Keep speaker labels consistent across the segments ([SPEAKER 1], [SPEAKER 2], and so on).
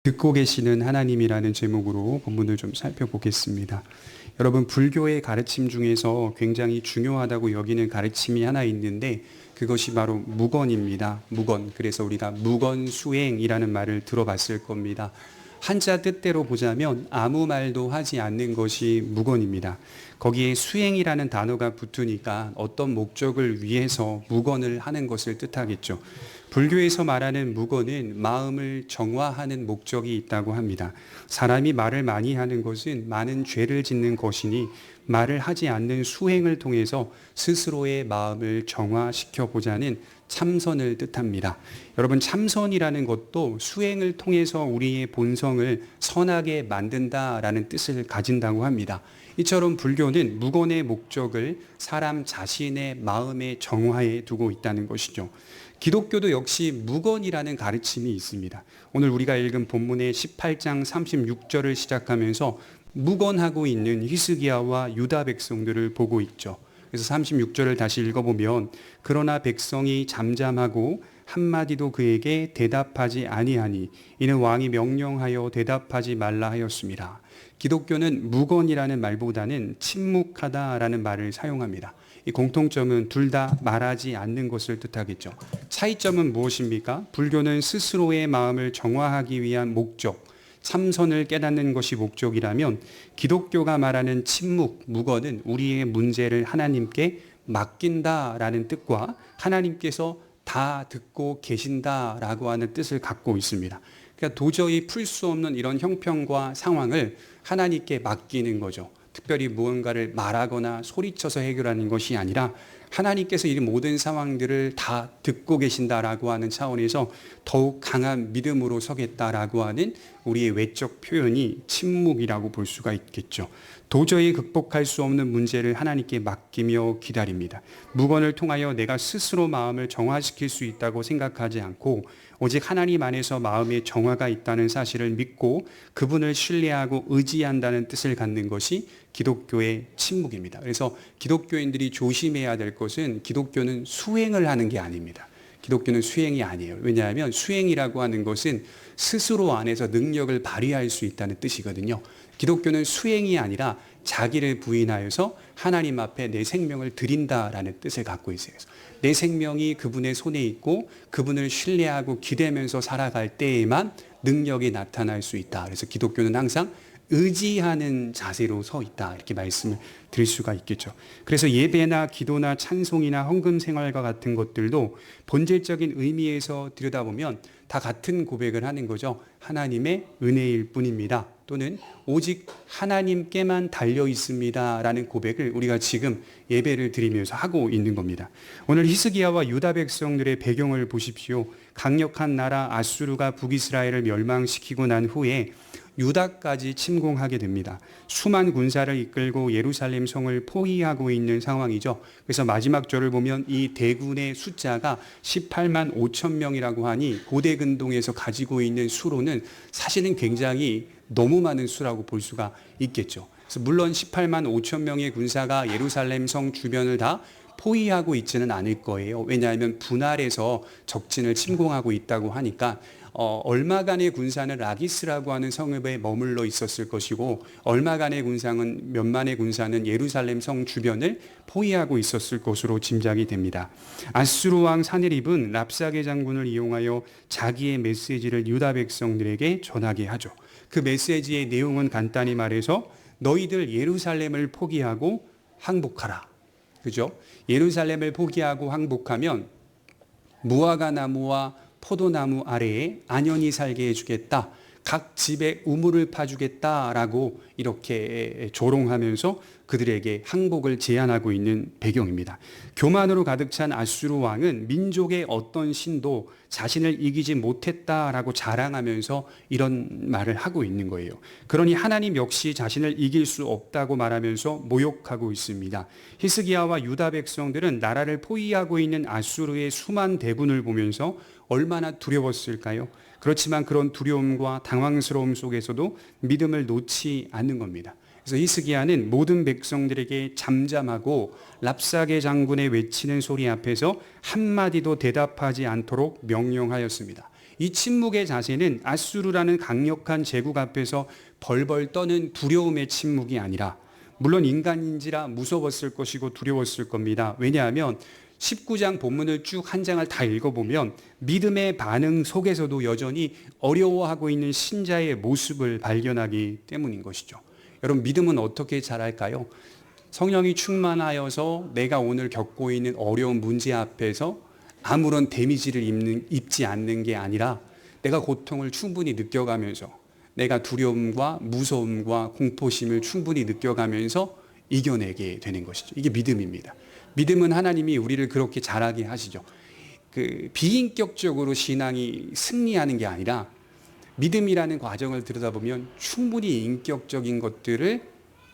[SPEAKER 1] 듣고 계시는 하나님이라는 제목으로 본문을 좀 살펴보겠습니다. 여러분, 불교의 가르침 중에서 굉장히 중요하다고 여기는 가르침이 하나 있는데 그것이 바로 무건입니다. 무건. 그래서 우리가 무건수행이라는 말을 들어봤을 겁니다. 한자 뜻대로 보자면 아무 말도 하지 않는 것이 무건입니다. 거기에 수행이라는 단어가 붙으니까 어떤 목적을 위해서 무건을 하는 것을 뜻하겠죠. 불교에서 말하는 무건은 마음을 정화하는 목적이 있다고 합니다. 사람이 말을 많이 하는 것은 많은 죄를 짓는 것이니 말을 하지 않는 수행을 통해서 스스로의 마음을 정화시켜 보자는 참선을 뜻합니다. 여러분, 참선이라는 것도 수행을 통해서 우리의 본성을 선하게 만든다라는 뜻을 가진다고 합니다. 이처럼 불교는 무건의 목적을 사람 자신의 마음의 정화에 두고 있다는 것이죠. 기독교도 역시 무건이라는 가르침이 있습니다. 오늘 우리가 읽은 본문의 18장 36절을 시작하면서 무건하고 있는 히스기야와 유다 백성들을 보고 있죠. 그래서 36절을 다시 읽어보면 그러나 백성이 잠잠하고 한마디도 그에게 대답하지 아니하니 이는 왕이 명령하여 대답하지 말라 하였습니다. 기독교는 무건이라는 말보다는 침묵하다라는 말을 사용합니다. 이 공통점은 둘 다 말하지 않는 것을 뜻하겠죠. 차이점은 무엇입니까? 불교는 스스로의 마음을 정화하기 위한 목적, 참선을 깨닫는 것이 목적이라면 기독교가 말하는 침묵, 무건은 우리의 문제를 하나님께 맡긴다라는 뜻과 하나님께서 다 듣고 계신다라고 하는 뜻을 갖고 있습니다. 그러니까 도저히 풀 수 없는 이런 형편과 상황을 하나님께 맡기는 거죠. 특별히 무언가를 말하거나 소리쳐서 해결하는 것이 아니라 하나님께서 이 모든 상황들을 다 듣고 계신다라고 하는 차원에서 더욱 강한 믿음으로 서겠다라고 하는 우리의 외적 표현이 침묵이라고 볼 수가 있겠죠. 도저히 극복할 수 없는 문제를 하나님께 맡기며 기다립니다. 무건을 통하여 내가 스스로 마음을 정화시킬 수 있다고 생각하지 않고 오직 하나님 안에서 마음의 정화가 있다는 사실을 믿고 그분을 신뢰하고 의지한다는 뜻을 갖는 것이 기독교의 침묵입니다. 그래서 기독교인들이 조심해야 될 것은 기독교는 수행을 하는 게 아닙니다. 기독교는 수행이 아니에요. 왜냐하면 수행이라고 하는 것은 스스로 안에서 능력을 발휘할 수 있다는 뜻이거든요. 기독교는 수행이 아니라 자기를 부인하여서 하나님 앞에 내 생명을 드린다라는 뜻을 갖고 있어요. 내 생명이 그분의 손에 있고 그분을 신뢰하고 기대면서 살아갈 때에만 능력이 나타날 수 있다. 그래서 기독교는 항상 의지하는 자세로 서 있다, 이렇게 말씀을 드릴 수가 있겠죠. 그래서 예배나 기도나 찬송이나 헌금 생활과 같은 것들도 본질적인 의미에서 들여다보면 다 같은 고백을 하는 거죠. 하나님의 은혜일 뿐입니다. 또는 오직 하나님께만 달려 있습니다 라는 고백을 우리가 지금 예배를 드리면서 하고 있는 겁니다. 오늘 히스기야와 유다 백성들의 배경을 보십시오. 강력한 나라 아수르가 북이스라엘을 멸망시키고 난 후에 유다까지 침공하게 됩니다. 수만 군사를 이끌고 예루살렘 성을 포위하고 있는 상황이죠. 그래서 마지막 절을 보면 이 대군의 숫자가 18만 5천 명이라고 하니 고대 근동에서 가지고 있는 수로는 사실은 굉장히 너무 많은 수라고 볼 수가 있겠죠. 그래서 물론 18만 5천 명의 군사가 예루살렘 성 주변을 다 포위하고 있지는 않을 거예요. 왜냐하면 분할해서 적진을 침공하고 있다고 하니까 얼마간의 군사는 라기스라고 하는 성읍에 머물러 있었을 것이고 얼마간의 군사는 몇만의 군사는 예루살렘 성 주변을 포위하고 있었을 것으로 짐작이 됩니다. 아수르 왕 사네립은 랍사게 장군을 이용하여 자기의 메시지를 유다 백성들에게 전하게 하죠. 그 메시지의 내용은 간단히 말해서 너희들 예루살렘을 포기하고 항복하라. 그죠? 예루살렘을 포기하고 항복하면 무화과 나무와 포도나무 아래에 안연히 살게 해주겠다. 각 집에 우물을 파주겠다라고 이렇게 조롱하면서 그들에게 항복을 제안하고 있는 배경입니다. 교만으로 가득 찬 아수르 왕은 민족의 어떤 신도 자신을 이기지 못했다라고 자랑하면서 이런 말을 하고 있는 거예요. 그러니 하나님 역시 자신을 이길 수 없다고 말하면서 모욕하고 있습니다. 히스기야와 유다 백성들은 나라를 포위하고 있는 아수르의 수만 대군을 보면서 얼마나 두려웠을까요? 그렇지만 그런 두려움과 당황스러움 속에서도 믿음을 놓지 않는 겁니다. 그래서 히스기야는 모든 백성들에게 잠잠하고 랍사게 장군의 외치는 소리 앞에서 한마디도 대답하지 않도록 명령하였습니다. 이 침묵의 자세는 아수르라는 강력한 제국 앞에서 벌벌 떠는 두려움의 침묵이 아니라, 물론 인간인지라 무서웠을 것이고 두려웠을 겁니다. 왜냐하면 19장 본문을 쭉 한 장을 다 읽어보면 믿음의 반응 속에서도 여전히 어려워하고 있는 신자의 모습을 발견하기 때문인 것이죠. 여러분, 믿음은 어떻게 자랄까요? 성령이 충만하여서 내가 오늘 겪고 있는 어려운 문제 앞에서 아무런 데미지를 입지 않는 게 아니라 내가 고통을 충분히 느껴가면서, 내가 두려움과 무서움과 공포심을 충분히 느껴가면서 이겨내게 되는 것이죠. 이게 믿음입니다. 믿음은 하나님이 우리를 그렇게 자라게 하시죠. 비인격적으로 신앙이 승리하는 게 아니라 믿음이라는 과정을 들여다보면 충분히 인격적인 것들을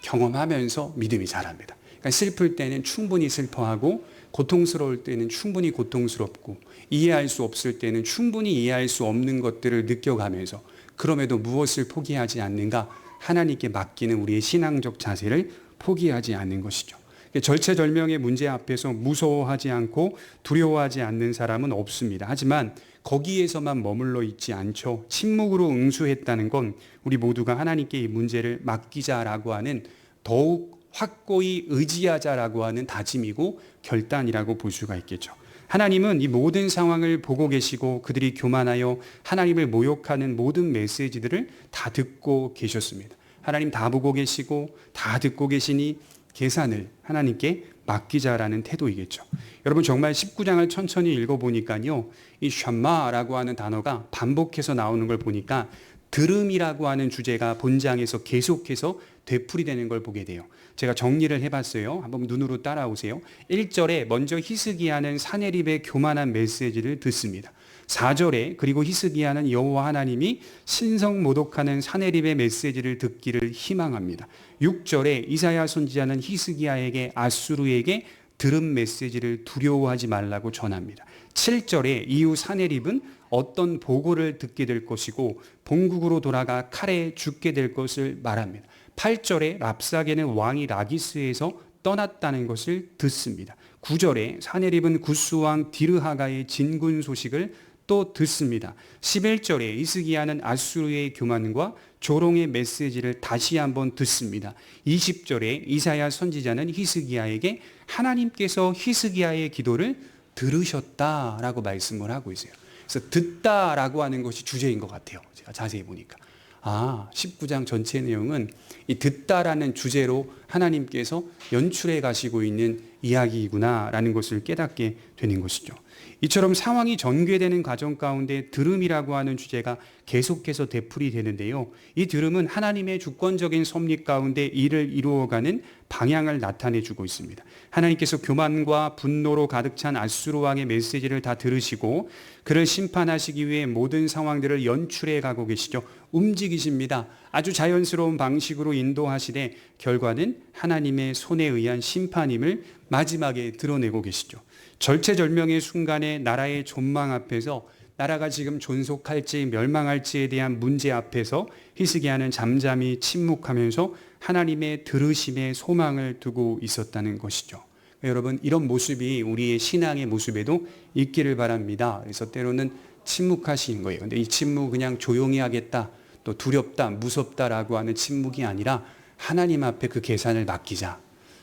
[SPEAKER 1] 경험하면서 믿음이 자랍니다. 그러니까 슬플 때는 충분히 슬퍼하고, 고통스러울 때는 충분히 고통스럽고, 이해할 수 없을 때는 충분히 이해할 수 없는 것들을 느껴가면서, 그럼에도 무엇을 포기하지 않는가? 하나님께 맡기는 우리의 신앙적 자세를 포기하지 않는 것이죠. 절체절명의 문제 앞에서 무서워하지 않고 두려워하지 않는 사람은 없습니다. 하지만 거기에서만 머물러 있지 않죠. 침묵으로 응수했다는 건 우리 모두가 하나님께 이 문제를 맡기자라고 하는, 더욱 확고히 의지하자라고 하는 다짐이고 결단이라고 볼 수가 있겠죠. 하나님은 이 모든 상황을 보고 계시고 그들이 교만하여 하나님을 모욕하는 모든 메시지들을 다 듣고 계셨습니다. 하나님 다 보고 계시고 다 듣고 계시니 계산을 하나님께 맡기자라는 태도이겠죠. 여러분, 정말 19장을 천천히 읽어보니까요, 이 샴마라고 하는 단어가 반복해서 나오는 걸 보니까 들음이라고 하는 주제가 본장에서 계속해서 되풀이되는 걸 보게 돼요. 제가 정리를 해봤어요. 한번 눈으로 따라오세요. 1절에 먼저 히스기야는 사네립의 교만한 메시지를 듣습니다. 4절에 그리고 히스기야는 여호와 하나님이 신성모독하는 사네립의 메시지를 듣기를 희망합니다. 6절에 이사야 선지자는 히스기야에게 아수르에게 들은 메시지를 두려워하지 말라고 전합니다. 7절에 이후 사네립은 어떤 보고를 듣게 될 것이고 본국으로 돌아가 칼에 죽게 될 것을 말합니다. 8절에 랍사게는 왕이 라기스에서 떠났다는 것을 듣습니다. 9절에 사네립은 구스왕 디르하가의 진군 소식을 또 듣습니다. 11절에 히스기야는 아수르의 교만과 조롱의 메시지를 다시 한번 듣습니다. 20절에 이사야 선지자는 히스기야에게 하나님께서 히스기야의 기도를 들으셨다라고 말씀을 하고 있어요. 그래서 듣다라고 하는 것이 주제인 것 같아요. 제가 자세히 보니까. 19장 전체 내용은 이 듣다라는 주제로 하나님께서 연출해 가시고 있는 이야기이구나라는 것을 깨닫게 되는 것이죠. 이처럼 상황이 전개되는 과정 가운데 들음이라고 하는 주제가 계속해서 되풀이 되는데요. 이 들음은 하나님의 주권적인 섭리 가운데 일을 이루어가는 방향을 나타내 주고 있습니다. 하나님께서 교만과 분노로 가득 찬 아수르 왕의 메시지를 다 들으시고 그를 심판하시기 위해 모든 상황들을 연출해 가고 계시죠. 움직이십니다. 아주 자연스러운 방식으로 인도하시되 결과는 하나님의 손에 의한 심판임을 마지막에 드러내고 계시죠. 절체절명의 순간에 나라의 존망 앞에서, 나라가 지금 존속할지 멸망할지에 대한 문제 앞에서 히스기야는 잠잠히 침묵하면서 하나님의 들으심에 소망을 두고 있었다는 것이죠. 여러분, 이런 모습이 우리의 신앙의 모습에도 있기를 바랍니다. 그래서 때로는 침묵하시는 거예요. 근데 이 침묵 그냥 조용히 하겠다, 또 두렵다, 무섭다라고 하는 침묵이 아니라 하나님 앞에 그 계산을 맡기자.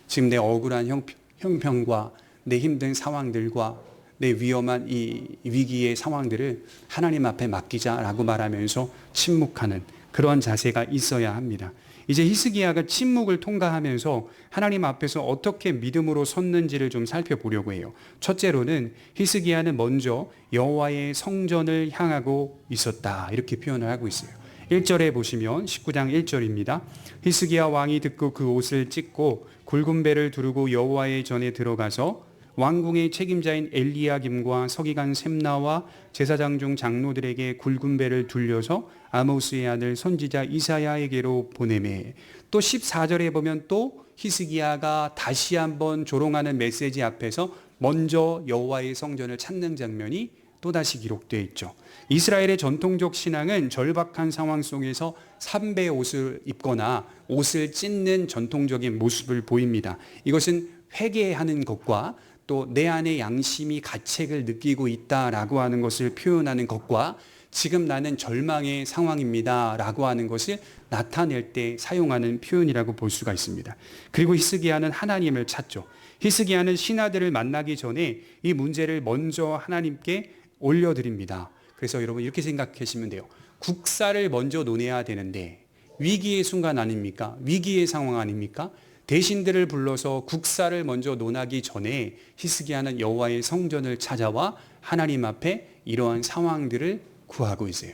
[SPEAKER 1] 지금 내 억울한 형편과 내 힘든 상황들과 내 위험한 이 위기의 상황들을 하나님 앞에 맡기자라고 말하면서 침묵하는 그러한 자세가 있어야 합니다. 이제 히스기야가 침묵을 통과하면서 하나님 앞에서 어떻게 믿음으로 섰는지를 좀 살펴보려고 해요. 첫째로는 히스기야는 먼저 여호와의 성전을 향하고 있었다, 이렇게 표현을 하고 있어요. 1절에 보시면 19장 1절입니다. 히스기야 왕이 듣고 그 옷을 찢고 굵은 배를 두르고 여호와의 전에 들어가서 왕궁의 책임자인 엘리야김과 서기관 셈나와 제사장 중 장로들에게 굵은 배를 둘려서 아모스의 아들 선지자 이사야에게로 보내매. 또 14절에 보면 또 히스기야가 다시 한번 조롱하는 메시지 앞에서 먼저 여호와의 성전을 찾는 장면이 또다시 기록되어 있죠. 이스라엘의 전통적 신앙은 절박한 상황 속에서 삼배 옷을 입거나 옷을 찢는 전통적인 모습을 보입니다. 이것은 회개하는 것과 또 내 안에 양심이 가책을 느끼고 있다라고 하는 것을 표현하는 것과 지금 나는 절망의 상황입니다 라고 하는 것을 나타낼 때 사용하는 표현이라고 볼 수가 있습니다. 그리고 히스기야는 하나님을 찾죠. 히스기야는 신하들을 만나기 전에 이 문제를 먼저 하나님께 올려드립니다. 그래서 여러분 이렇게 생각하시면 돼요. 국사를 먼저 논해야 되는데 위기의 순간 아닙니까? 위기의 상황 아닙니까? 대신들을 불러서 국사를 먼저 논하기 전에 히스기야는 여호와의 성전을 찾아와 하나님 앞에 이러한 상황들을 구하고 있어요.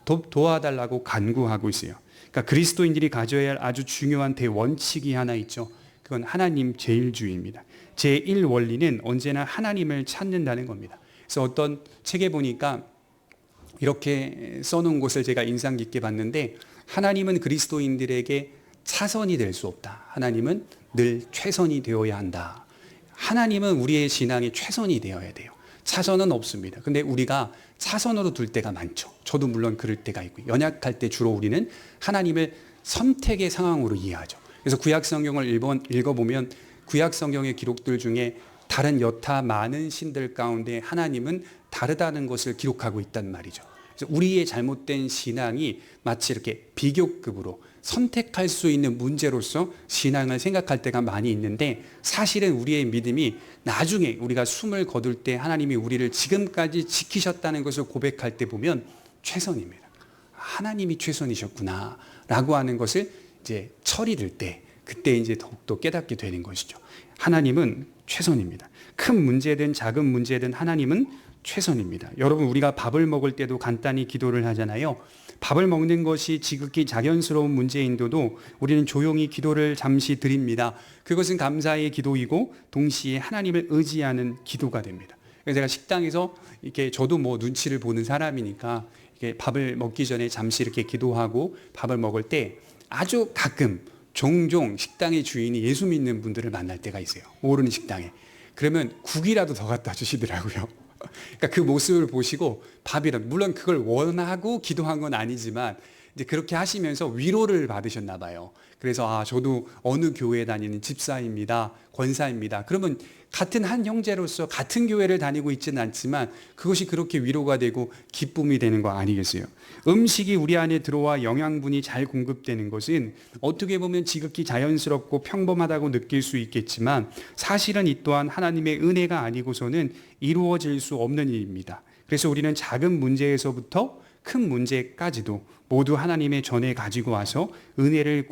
[SPEAKER 1] 도와달라고 간구하고 있어요. 그러니까 그리스도인들이 가져야 할 아주 중요한 대원칙이 하나 있죠. 그건 하나님 제일주의입니다. 제1원리는 언제나 하나님을 찾는다는 겁니다. 그래서 어떤 책에 보니까 이렇게 써놓은 곳을 제가 인상 깊게 봤는데, 하나님은 그리스도인들에게 차선이 될 수 없다. 하나님은 늘 최선이 되어야 한다. 하나님은 우리의 신앙의 최선이 되어야 돼요. 차선은 없습니다. 근데 우리가 차선으로 둘 때가 많죠. 저도 물론 그럴 때가 있고, 연약할 때 주로 우리는 하나님을 선택의 상황으로 이해하죠. 그래서 구약 성경을 읽어보면 구약 성경의 기록들 중에 다른 여타 많은 신들 가운데 하나님은 다르다는 것을 기록하고 있단 말이죠. 그래서 우리의 잘못된 신앙이 마치 이렇게 비교급으로 선택할 수 있는 문제로서 신앙을 생각할 때가 많이 있는데, 사실은 우리의 믿음이 나중에 우리가 숨을 거둘 때 하나님이 우리를 지금까지 지키셨다는 것을 고백할 때 보면 최선입니다. 하나님이 최선이셨구나 라고 하는 것을 이제 철이 들 때, 그때 이제 더욱더 깨닫게 되는 것이죠. 하나님은 최선입니다. 큰 문제든 작은 문제든 하나님은 최선입니다. 여러분, 우리가 밥을 먹을 때도 간단히 기도를 하잖아요. 밥을 먹는 것이 지극히 자연스러운 문제인데도 우리는 조용히 기도를 잠시 드립니다. 그것은 감사의 기도이고 동시에 하나님을 의지하는 기도가 됩니다. 그래서 제가 식당에서 이렇게, 저도 뭐 눈치를 보는 사람이니까 이렇게 밥을 먹기 전에 잠시 이렇게 기도하고 밥을 먹을 때 아주 가끔 종종 식당의 주인이 예수 믿는 분들을 만날 때가 있어요. 모르는 식당에. 그러면 국이라도 더 갖다 주시더라고요. 그러니까 그 모습을 보시고 밥이란, 물론 그걸 원하고 기도한 건 아니지만 이제 그렇게 하시면서 위로를 받으셨나 봐요. 그래서 저도 어느 교회에 다니는 집사입니다, 권사입니다. 그러면 같은 한 형제로서 같은 교회를 다니고 있지는 않지만 그것이 그렇게 위로가 되고 기쁨이 되는 거 아니겠어요? 음식이 우리 안에 들어와 영양분이 잘 공급되는 것은 어떻게 보면 지극히 자연스럽고 평범하다고 느낄 수 있겠지만, 사실은 이 또한 하나님의 은혜가 아니고서는 이루어질 수 없는 일입니다. 그래서 우리는 작은 문제에서부터 큰 문제까지도 모두 하나님의 전에 가지고 와서 은혜를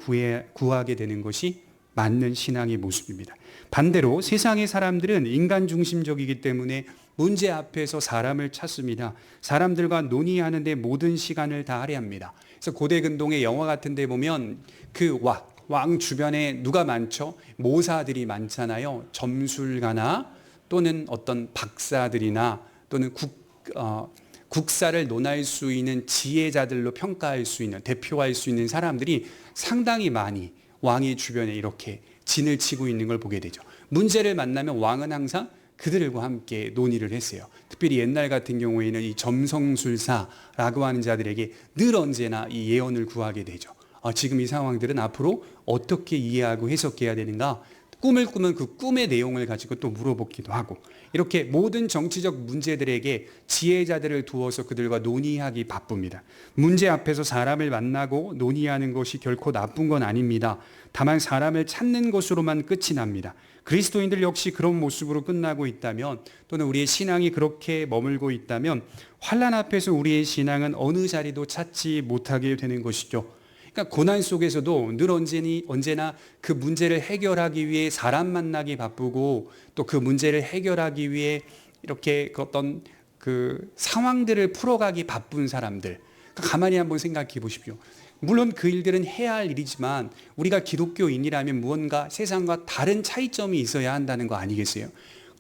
[SPEAKER 1] 구하게 되는 것이 맞는 신앙의 모습입니다. 반대로 세상의 사람들은 인간 중심적이기 때문에 문제 앞에서 사람을 찾습니다. 사람들과 논의하는 데 모든 시간을 다 할애합니다. 그래서 고대 근동의 영화 같은 데 보면 그 왕 주변에 누가 많죠? 모사들이 많잖아요. 점술가나 또는 어떤 박사들이나 또는 국사를 논할 수 있는 지혜자들로 평가할 수 있는, 대표할 수 있는 사람들이 상당히 많이 왕의 주변에 이렇게 진을 치고 있는 걸 보게 되죠. 문제를 만나면 왕은 항상 그들과 함께 논의를 했어요. 특별히 옛날 같은 경우에는 이 점성술사라고 하는 자들에게 늘 언제나 이 예언을 구하게 되죠. 지금 이 상황들은 앞으로 어떻게 이해하고 해석해야 되는가? 꿈을 꾸면 그 꿈의 내용을 가지고 또 물어보기도 하고, 이렇게 모든 정치적 문제들에게 지혜자들을 두어서 그들과 논의하기 바쁩니다. 문제 앞에서 사람을 만나고 논의하는 것이 결코 나쁜 건 아닙니다. 다만 사람을 찾는 것으로만 끝이 납니다. 그리스도인들 역시 그런 모습으로 끝나고 있다면, 또는 우리의 신앙이 그렇게 머물고 있다면 환난 앞에서 우리의 신앙은 어느 자리도 찾지 못하게 되는 것이죠. 그러니까 고난 속에서도 늘 언제나 그 문제를 해결하기 위해 사람 만나기 바쁘고, 또 그 문제를 해결하기 위해 이렇게 어떤 그 상황들을 풀어가기 바쁜 사람들, 가만히 한번 생각해 보십시오. 물론 그 일들은 해야 할 일이지만 우리가 기독교인이라면 무언가 세상과 다른 차이점이 있어야 한다는 거 아니겠어요?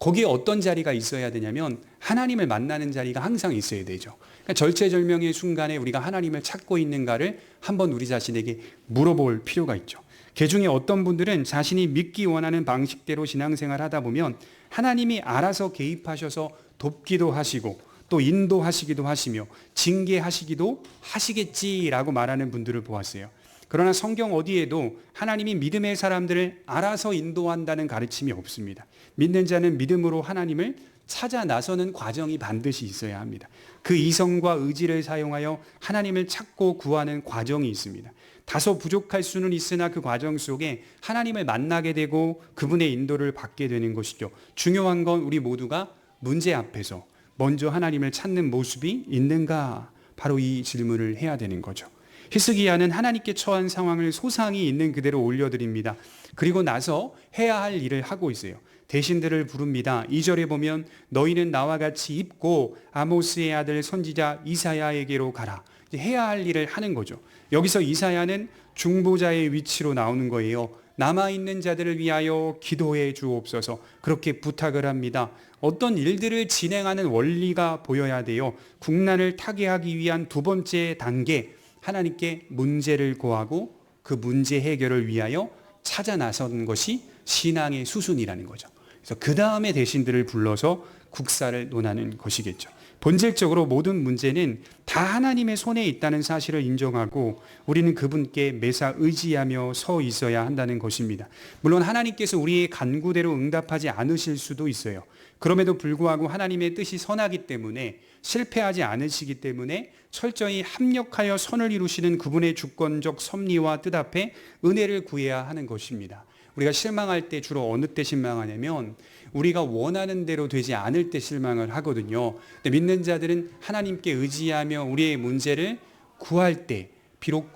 [SPEAKER 1] 거기에 어떤 자리가 있어야 되냐면 하나님을 만나는 자리가 항상 있어야 되죠. 그러니까 절체절명의 순간에 우리가 하나님을 찾고 있는가를 한번 우리 자신에게 물어볼 필요가 있죠. 그중에 어떤 분들은 자신이 믿기 원하는 방식대로 신앙생활 하다 보면 하나님이 알아서 개입하셔서 돕기도 하시고 또 인도하시기도 하시며 징계하시기도 하시겠지라고 말하는 분들을 보았어요. 그러나 성경 어디에도 하나님이 믿음의 사람들을 알아서 인도한다는 가르침이 없습니다. 믿는 자는 믿음으로 하나님을 찾아 나서는 과정이 반드시 있어야 합니다. 그 이성과 의지를 사용하여 하나님을 찾고 구하는 과정이 있습니다. 다소 부족할 수는 있으나 그 과정 속에 하나님을 만나게 되고 그분의 인도를 받게 되는 것이죠. 중요한 건 우리 모두가 문제 앞에서 먼저 하나님을 찾는 모습이 있는가, 바로 이 질문을 해야 되는 거죠. 히스기야는 하나님께 처한 상황을 소상히 있는 그대로 올려드립니다. 그리고 나서 해야 할 일을 하고 있어요. 대신들을 부릅니다. 2절에 보면 너희는 나와 같이 입고 아모스의 아들 선지자 이사야에게로 가라. 해야 할 일을 하는 거죠. 여기서 이사야는 중보자의 위치로 나오는 거예요. 남아있는 자들을 위하여 기도해 주옵소서, 그렇게 부탁을 합니다. 어떤 일들을 진행하는 원리가 보여야 돼요. 국난을 타개하기 위한 두 번째 단계, 하나님께 문제를 고하고 그 문제 해결을 위하여 찾아 나선 것이 신앙의 수순이라는 거죠. 그래서 그 다음에 대신들을 불러서 국사를 논하는 것이겠죠. 본질적으로 모든 문제는 다 하나님의 손에 있다는 사실을 인정하고 우리는 그분께 매사 의지하며 서 있어야 한다는 것입니다. 물론 하나님께서 우리의 간구대로 응답하지 않으실 수도 있어요. 그럼에도 불구하고 하나님의 뜻이 선하기 때문에, 실패하지 않으시기 때문에 철저히 합력하여 선을 이루시는 그분의 주권적 섭리와 뜻 앞에 은혜를 구해야 하는 것입니다. 우리가 실망할 때 주로 어느 때 실망하냐면 우리가 원하는 대로 되지 않을 때 실망을 하거든요. 근데 믿는 자들은 하나님께 의지하며 우리의 문제를 구할 때 비록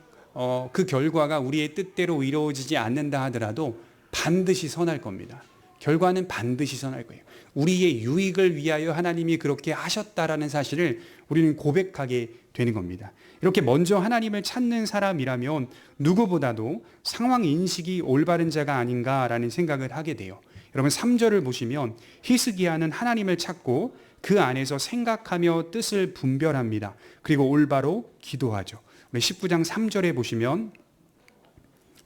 [SPEAKER 1] 그 결과가 우리의 뜻대로 이루어지지 않는다 하더라도 반드시 선할 겁니다. 결과는 반드시 선할 거예요. 우리의 유익을 위하여 하나님이 그렇게 하셨다라는 사실을 우리는 고백하게 되는 겁니다. 이렇게 먼저 하나님을 찾는 사람이라면 누구보다도 상황 인식이 올바른 자가 아닌가라는 생각을 하게 돼요. 여러분 3절을 보시면 히스기야는 하나님을 찾고 그 안에서 생각하며 뜻을 분별합니다. 그리고 올바로 기도하죠. 우리 19장 3절에 보시면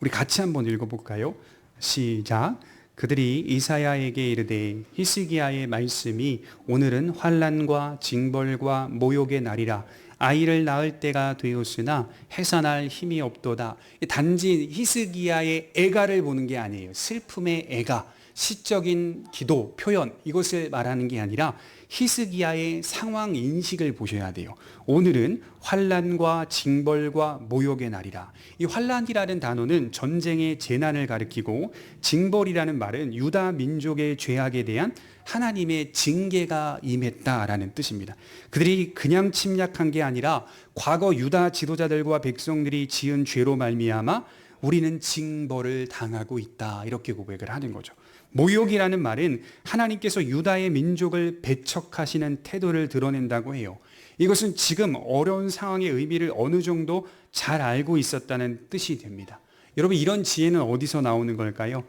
[SPEAKER 1] 우리 같이 한번 읽어볼까요? 시작. 그들이 이사야에게 이르되 히스기야의 말씀이 오늘은 환난과 징벌과 모욕의 날이라 아이를 낳을 때가 되었으나 해산할 힘이 없도다. 단지 히스기야의 애가를 보는 게 아니에요. 슬픔의 애가, 시적인 기도, 표현, 이것을 말하는 게 아니라 히스기야의 상황 인식을 보셔야 돼요. 오늘은 환난과 징벌과 모욕의 날이라. 이 환난이라는 단어는 전쟁의 재난을 가리키고, 징벌이라는 말은 유다 민족의 죄악에 대한 하나님의 징계가 임했다라는 뜻입니다. 그들이 그냥 침략한 게 아니라 과거 유다 지도자들과 백성들이 지은 죄로 말미암아 우리는 징벌을 당하고 있다, 이렇게 고백을 하는 거죠. 모욕이라는 말은 하나님께서 유다의 민족을 배척하시는 태도를 드러낸다고 해요. 이것은 지금 어려운 상황의 의미를 어느 정도 잘 알고 있었다는 뜻이 됩니다. 여러분, 이런 지혜는 어디서 나오는 걸까요?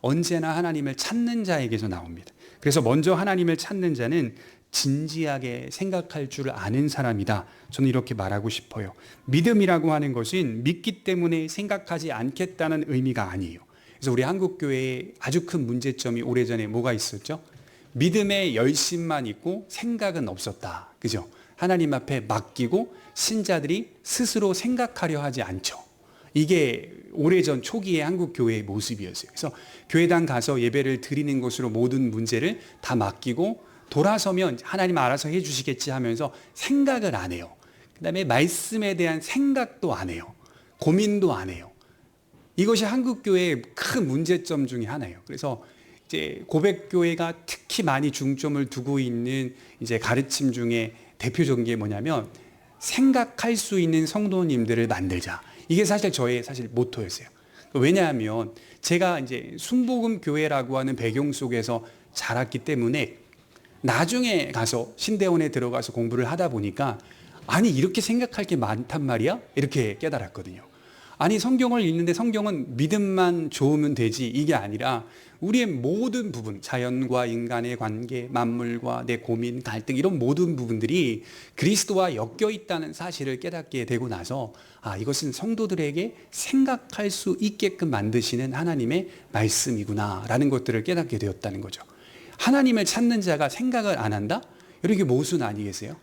[SPEAKER 1] 언제나 하나님을 찾는 자에게서 나옵니다. 그래서 먼저 하나님을 찾는 자는 진지하게 생각할 줄 아는 사람이다. 저는 이렇게 말하고 싶어요. 믿음이라고 하는 것은 믿기 때문에 생각하지 않겠다는 의미가 아니에요. 그래서 우리 한국교회에 아주 큰 문제점이 오래전에 뭐가 있었죠? 믿음의 열심만 있고 생각은 없었다. 그죠? 하나님 앞에 맡기고 신자들이 스스로 생각하려 하지 않죠. 이게 오래전 초기의 한국교회의 모습이었어요. 그래서 교회당 가서 예배를 드리는 것으로 모든 문제를 다 맡기고 돌아서면 하나님 알아서 해주시겠지 하면서 생각을 안 해요. 그 다음에 말씀에 대한 생각도 안 해요. 고민도 안 해요. 이것이 한국교회의 큰 문제점 중에 하나예요. 그래서 이제 고백교회가 특히 많이 중점을 두고 있는 이제 가르침 중에 대표적인 게 뭐냐면 생각할 수 있는 성도님들을 만들자. 이게 사실 저의 모토였어요. 왜냐하면 제가 이제 순복음 교회라고 하는 배경 속에서 자랐기 때문에 나중에 가서 신대원에 들어가서 공부를 하다 보니까 아니 이렇게 생각할 게 많단 말이야? 이렇게 깨달았거든요. 아니 성경을 읽는데 성경은 믿음만 좋으면 되지 이게 아니라 우리의 모든 부분, 자연과 인간의 관계, 만물과 내 고민, 갈등 이런 모든 부분들이 그리스도와 엮여 있다는 사실을 깨닫게 되고 나서 이것은 성도들에게 생각할 수 있게끔 만드시는 하나님의 말씀이구나라는 것들을 깨닫게 되었다는 거죠. 하나님을 찾는 자가 생각을 안 한다? 이게 모순 아니겠어요?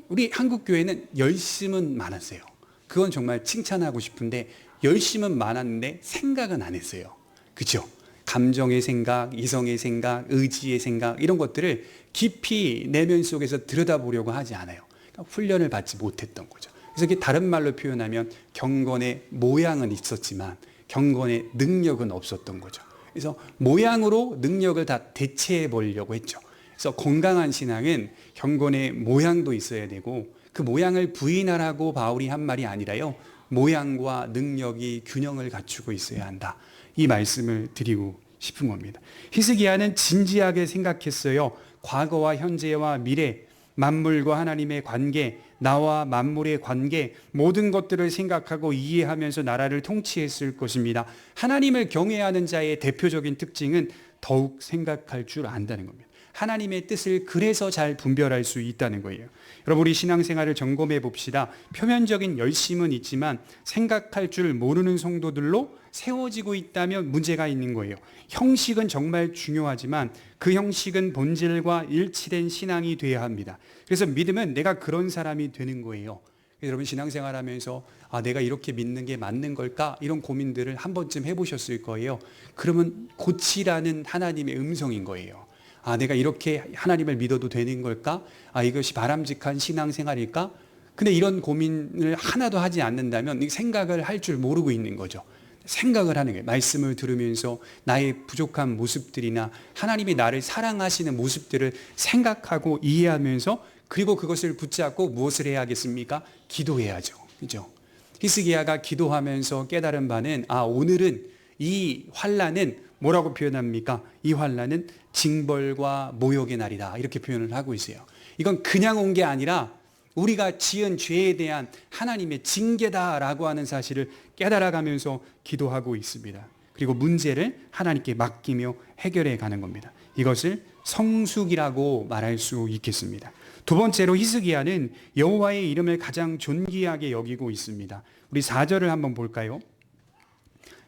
[SPEAKER 1] 우리 한국교회는 열심은 많았어요. 그건 정말 칭찬하고 싶은데 열심은 많았는데 생각은 안 했어요. 그렇죠? 감정의 생각, 이성의 생각, 의지의 생각 이런 것들을 깊이 내면 속에서 들여다보려고 하지 않아요. 그러니까 훈련을 받지 못했던 거죠. 그래서 이게 다른 말로 표현하면 경건의 모양은 있었지만 경건의 능력은 없었던 거죠. 그래서 모양으로 능력을 다 대체해 보려고 했죠. 그래서 건강한 신앙은 경건의 모양도 있어야 되고 그 모양을 부인하라고 바울이 한 말이 아니라요. 모양과 능력이 균형을 갖추고 있어야 한다. 이 말씀을 드리고 싶은 겁니다. 히스기야는 진지하게 생각했어요. 과거와 현재와 미래, 만물과 하나님의 관계, 나와 만물의 관계, 모든 것들을 생각하고 이해하면서 나라를 통치했을 것입니다. 하나님을 경외하는 자의 대표적인 특징은 더욱 생각할 줄 안다는 겁니다. 하나님의 뜻을 그래서 잘 분별할 수 있다는 거예요. 여러분, 우리 신앙생활을 점검해 봅시다. 표면적인 열심은 있지만 생각할 줄 모르는 성도들로 세워지고 있다면 문제가 있는 거예요. 형식은 정말 중요하지만 그 형식은 본질과 일치된 신앙이 되어야 합니다. 그래서 믿음은 내가 그런 사람이 되는 거예요. 여러분, 신앙생활 하면서 내가 이렇게 믿는 게 맞는 걸까? 이런 고민들을 한 번쯤 해보셨을 거예요. 그러면 고치라는 하나님의 음성인 거예요. 내가 이렇게 하나님을 믿어도 되는 걸까? 이것이 바람직한 신앙생활일까? 근데 이런 고민을 하나도 하지 않는다면 생각을 할 줄 모르고 있는 거죠. 생각을 하는 거예요. 말씀을 들으면서 나의 부족한 모습들이나 하나님이 나를 사랑하시는 모습들을 생각하고 이해하면서 그리고 그것을 붙잡고 무엇을 해야겠습니까? 기도해야죠. 그죠? 히스기야가 기도하면서 깨달은 바는 오늘은 이 환난은 뭐라고 표현합니까? 이 환난은 징벌과 모욕의 날이다. 이렇게 표현을 하고 있어요. 이건 그냥 온 게 아니라 우리가 지은 죄에 대한 하나님의 징계다라고 하는 사실을 깨달아가면서 기도하고 있습니다. 그리고 문제를 하나님께 맡기며 해결해 가는 겁니다. 이것을 성숙이라고 말할 수 있겠습니다. 두 번째로 히스기야는 여호와의 이름을 가장 존귀하게 여기고 있습니다. 우리 4절을 한번 볼까요?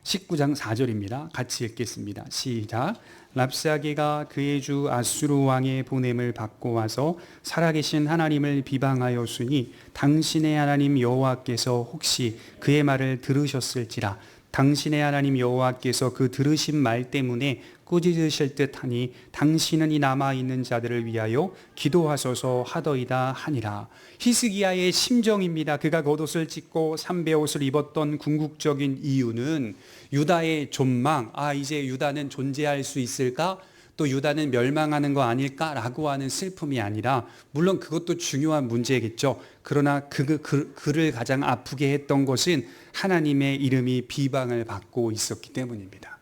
[SPEAKER 1] 19장 4절입니다. 같이 읽겠습니다. 시작. 랍사게가 그의 주 아수르 왕의 보냄을 받고 와서 살아계신 하나님을 비방하였으니 당신의 하나님 여호와께서 혹시 그의 말을 들으셨을지라. 당신의 하나님 여호와께서 그 들으신 말 때문에 꾸짖으실 듯하니 당신은 이 남아있는 자들을 위하여 기도하소서 하더이다 하니라. 히스기야의 심정입니다. 그가 겉옷을 찢고 삼배옷을 입었던 궁극적인 이유는 유다의 존망, 이제 유다는 존재할 수 있을까? 또 유다는 멸망하는 거 아닐까라고 하는 슬픔이 아니라, 물론 그것도 중요한 문제겠죠. 그러나 그를 가장 아프게 했던 것은 하나님의 이름이 비방을 받고 있었기 때문입니다.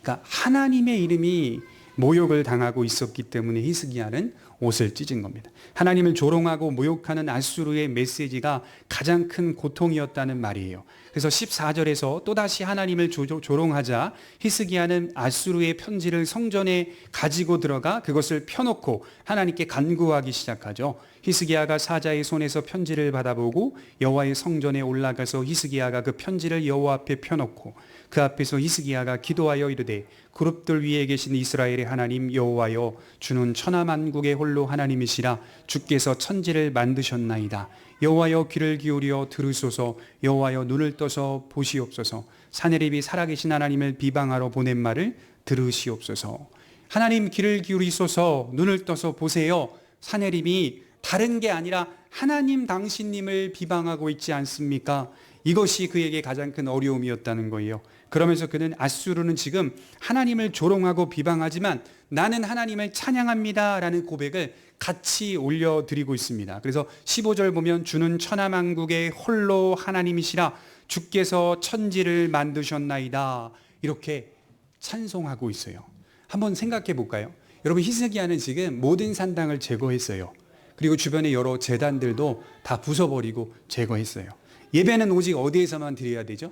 [SPEAKER 1] 그러니까 하나님의 이름이 모욕을 당하고 있었기 때문에 히스기야는 옷을 찢은 겁니다. 하나님을 조롱하고 모욕하는 아수르의 메시지가 가장 큰 고통이었다는 말이에요. 그래서 14절에서 또다시 하나님을 조롱하자 히스기야는 아수르의 편지를 성전에 가지고 들어가 그것을 펴놓고 하나님께 간구하기 시작하죠. 히스기야가 사자의 손에서 편지를 받아보고 여호와의 성전에 올라가서 히스기야가 그 편지를 여호와 앞에 펴놓고 그 앞에서 히스기야가 기도하여 이르되 그룹들 위에 계신 이스라엘의 하나님 여호와여, 주는 천하만국의 홀로 하나님이시라. 주께서 천지를 만드셨나이다. 여호와여, 귀를 기울여 들으소서. 여호와여, 눈을 떠서 보시옵소서. 사내립이 살아계신 하나님을 비방하러 보낸 말을 들으시옵소서. 하나님, 귀를 기울이소서. 눈을 떠서 보세요. 사내립이 다른 게 아니라 하나님 당신님을 비방하고 있지 않습니까? 이것이 그에게 가장 큰 어려움이었다는 거예요. 그러면서 그는 아수르는 지금 하나님을 조롱하고 비방하지만 나는 하나님을 찬양합니다 라는 고백을 같이 올려드리고 있습니다. 그래서 15절 보면 주는 천하만국의 홀로 하나님이시라. 주께서 천지를 만드셨나이다. 이렇게 찬송하고 있어요. 한번 생각해 볼까요? 여러분, 히스기야는 지금 모든 산당을 제거했어요. 그리고 주변의 여러 제단들도 다 부숴버리고 제거했어요. 예배는 오직 어디에서만 드려야 되죠?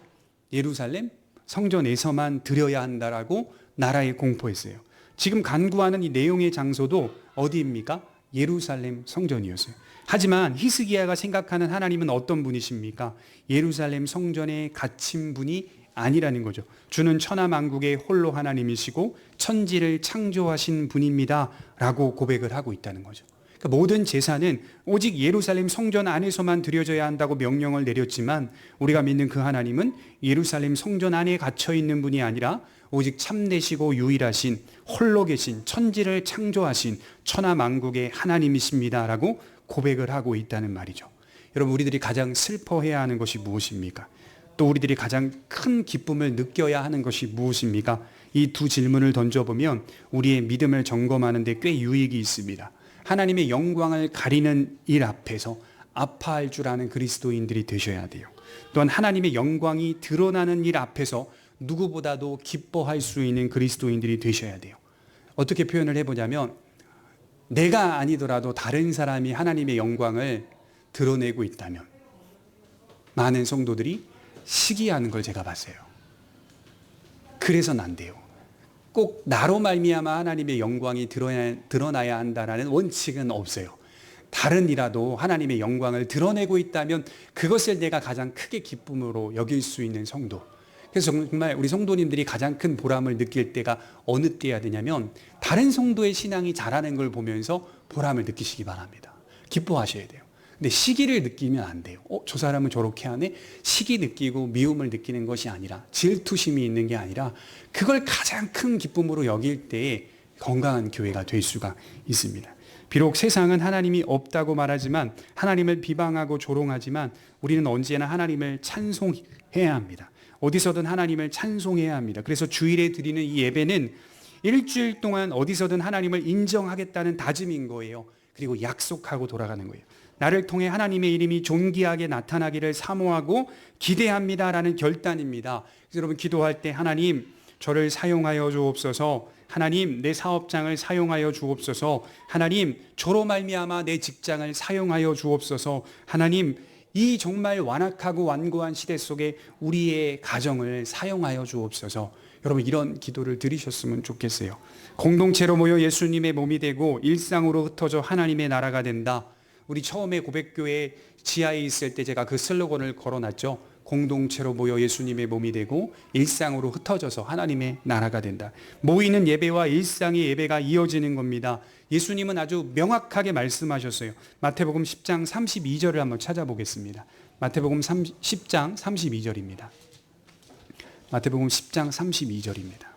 [SPEAKER 1] 예루살렘 성전에서만 드려야 한다라고 나라에 공포했어요. 지금 간구하는 이 내용의 장소도 어디입니까? 예루살렘 성전이었어요. 하지만 히스기야가 생각하는 하나님은 어떤 분이십니까? 예루살렘 성전에 갇힌 분이 아니라는 거죠. 주는 천하만국의 홀로 하나님이시고 천지를 창조하신 분입니다 라고 고백을 하고 있다는 거죠. 그러니까 모든 제사는 오직 예루살렘 성전 안에서만 드려져야 한다고 명령을 내렸지만 우리가 믿는 그 하나님은 예루살렘 성전 안에 갇혀 있는 분이 아니라 오직 참되시고 유일하신 홀로 계신 천지를 창조하신 천하만국의 하나님이십니다라고 고백을 하고 있다는 말이죠. 여러분, 우리들이 가장 슬퍼해야 하는 것이 무엇입니까? 또 우리들이 가장 큰 기쁨을 느껴야 하는 것이 무엇입니까? 이 두 질문을 던져보면 우리의 믿음을 점검하는 데 꽤 유익이 있습니다. 하나님의 영광을 가리는 일 앞에서 아파할 줄 아는 그리스도인들이 되셔야 돼요. 또한 하나님의 영광이 드러나는 일 앞에서 누구보다도 기뻐할 수 있는 그리스도인들이 되셔야 돼요. 어떻게 표현을 해보자면, 내가 아니더라도 다른 사람이 하나님의 영광을 드러내고 있다면 많은 성도들이 시기하는 걸 제가 봤어요. 그래서는 안 돼요. 꼭 나로 말미암아 하나님의 영광이 드러나야 한다라는 원칙은 없어요. 다른 이라도 하나님의 영광을 드러내고 있다면 그것을 내가 가장 크게 기쁨으로 여길 수 있는 성도. 그래서 정말 우리 성도님들이 가장 큰 보람을 느낄 때가 어느 때야 되냐면, 다른 성도의 신앙이 자라는 걸 보면서 보람을 느끼시기 바랍니다. 기뻐하셔야 돼요. 근데 시기를 느끼면 안 돼요. 저 사람은 저렇게 하네? 시기 느끼고 미움을 느끼는 것이 아니라, 질투심이 있는 게 아니라, 그걸 가장 큰 기쁨으로 여길 때에 건강한 교회가 될 수가 있습니다. 비록 세상은 하나님이 없다고 말하지만, 하나님을 비방하고 조롱하지만 우리는 언제나 하나님을 찬송해야 합니다. 어디서든 하나님을 찬송해야 합니다. 그래서 주일에 드리는 이 예배는 일주일 동안 어디서든 하나님을 인정하겠다는 다짐인 거예요. 그리고 약속하고 돌아가는 거예요. 나를 통해 하나님의 이름이 존귀하게 나타나기를 사모하고 기대합니다라는 결단입니다. 그래서 여러분, 기도할 때 하나님 저를 사용하여 주옵소서, 하나님 내 사업장을 사용하여 주옵소서, 하나님 저로 말미암아 내 직장을 사용하여 주옵소서, 하나님 이 정말 완악하고 완고한 시대 속에 우리의 가정을 사용하여 주옵소서. 여러분, 이런 기도를 드리셨으면 좋겠어요. 공동체로 모여 예수님의 몸이 되고 일상으로 흩어져 하나님의 나라가 된다. 우리 처음에 고백교회 지하에 있을 때 제가 그 슬로건을 걸어놨죠. 공동체로 모여 예수님의 몸이 되고 일상으로 흩어져서 하나님의 나라가 된다. 모이는 예배와 일상의 예배가 이어지는 겁니다. 예수님은 아주 명확하게 말씀하셨어요. 마태복음 10장 32절을 한번 찾아보겠습니다. 마태복음 10장 32절입니다. 마태복음 10장 32절입니다.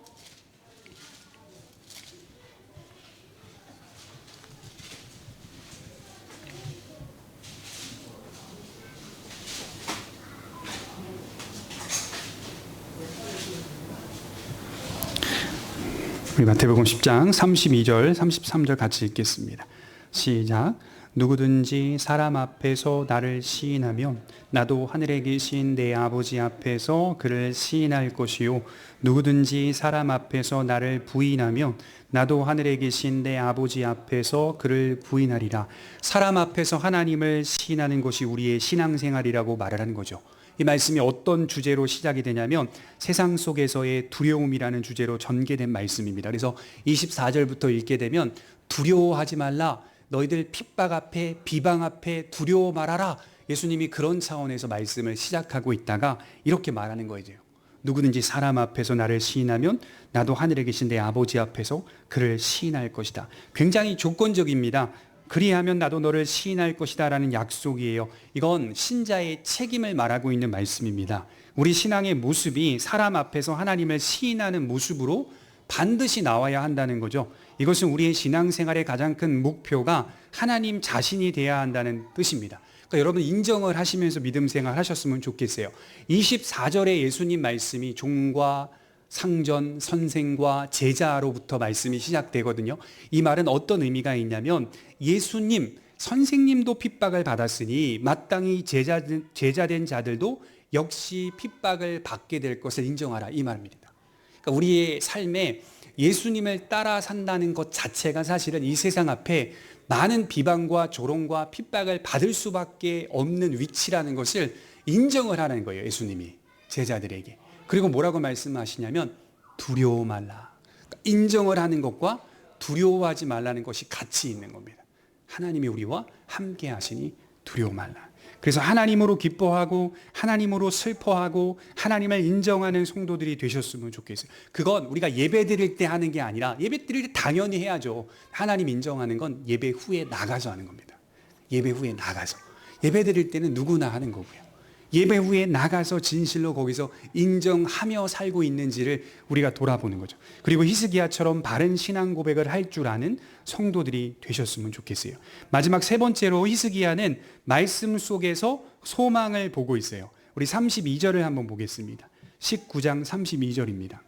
[SPEAKER 1] 우리 마태복음 10장 32절, 33절 같이 읽겠습니다. 시작. 누구든지 사람 앞에서 나를 시인하면 나도 하늘에 계신 내 아버지 앞에서 그를 시인할 것이요, 누구든지 사람 앞에서 나를 부인하면 나도 하늘에 계신 내 아버지 앞에서 그를 부인하리라. 사람 앞에서 하나님을 시인하는 것이 우리의 신앙생활이라고 말을 하는 거죠. 이 말씀이 어떤 주제로 시작이 되냐면 세상 속에서의 두려움이라는 주제로 전개된 말씀입니다. 그래서 24절부터 읽게 되면 두려워하지 말라, 너희들 핍박 앞에 비방 앞에 두려워 말아라. 예수님이 그런 차원에서 말씀을 시작하고 있다가 이렇게 말하는 거예요. 누구든지 사람 앞에서 나를 시인하면 나도 하늘에 계신 내 아버지 앞에서 그를 시인할 것이다. 굉장히 조건적입니다. 그리하면 나도 너를 시인할 것이다 라는 약속이에요. 이건 신자의 책임을 말하고 있는 말씀입니다. 우리 신앙의 모습이 사람 앞에서 하나님을 시인하는 모습으로 반드시 나와야 한다는 거죠. 이것은 우리의 신앙생활의 가장 큰 목표가 하나님 자신이 돼야 한다는 뜻입니다. 그러니까 여러분, 인정을 하시면서 믿음 생활 하셨으면 좋겠어요. 24절에 예수님 말씀이 종과 상전, 선생과 제자로부터 말씀이 시작되거든요. 이 말은 어떤 의미가 있냐면, 예수님, 선생님도 핍박을 받았으니 마땅히 제자된 자들도 역시 핍박을 받게 될 것을 인정하라, 이 말입니다. 그러니까 우리의 삶에 예수님을 따라 산다는 것 자체가 사실은 이 세상 앞에 많은 비방과 조롱과 핍박을 받을 수밖에 없는 위치라는 것을 인정을 하는 거예요, 예수님이 제자들에게. 그리고 뭐라고 말씀하시냐면 두려워 말라. 그러니까 인정을 하는 것과 두려워하지 말라는 것이 같이 있는 겁니다. 하나님이 우리와 함께 하시니 두려워 말라. 그래서 하나님으로 기뻐하고 하나님으로 슬퍼하고 하나님을 인정하는 성도들이 되셨으면 좋겠어요. 그건 우리가 예배 드릴 때 하는 게 아니라, 예배 드릴 때 당연히 해야죠. 하나님 인정하는 건 예배 후에 나가서 하는 겁니다. 예배 후에 나가서. 예배 드릴 때는 누구나 하는 거고요. 예배 후에 나가서 진실로 거기서 인정하며 살고 있는지를 우리가 돌아보는 거죠. 그리고 히스기야처럼 바른 신앙 고백을 할 줄 아는 성도들이 되셨으면 좋겠어요. 마지막 세 번째로 히스기야는 말씀 속에서 소망을 보고 있어요. 우리 32절을 한번 보겠습니다. 19장 32절입니다.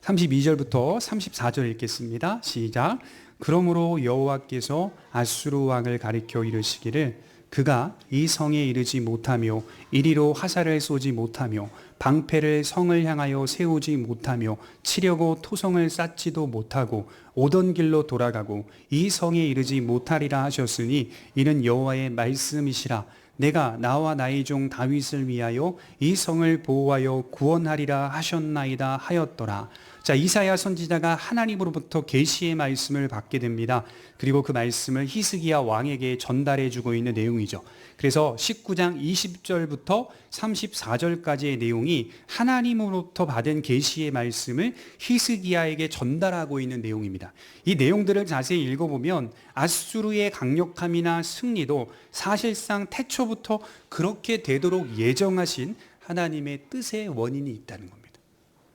[SPEAKER 1] 32절부터 34절 읽겠습니다. 시작. 그러므로 여호와께서 아수르 왕을 가리켜 이르시기를 그가 이 성에 이르지 못하며 이리로 화살을 쏘지 못하며 방패를 성을 향하여 세우지 못하며 치려고 토성을 쌓지도 못하고 오던 길로 돌아가고 이 성에 이르지 못하리라 하셨으니 이는 여호와의 말씀이시라. 내가 나와 나의 종 다윗을 위하여 이 성을 보호하여 구원하리라 하셨나이다 하였더라. 자, 이사야 선지자가 하나님으로부터 계시의 말씀을 받게 됩니다. 그리고 그 말씀을 히스기야 왕에게 전달해 주고 있는 내용이죠. 그래서 19장 20절부터 34절까지의 내용이 하나님으로부터 받은 계시의 말씀을 히스기야에게 전달하고 있는 내용입니다. 이 내용들을 자세히 읽어보면 아수르의 강력함이나 승리도 사실상 태초부터 그렇게 되도록 예정하신 하나님의 뜻의 원인이 있다는 겁니다.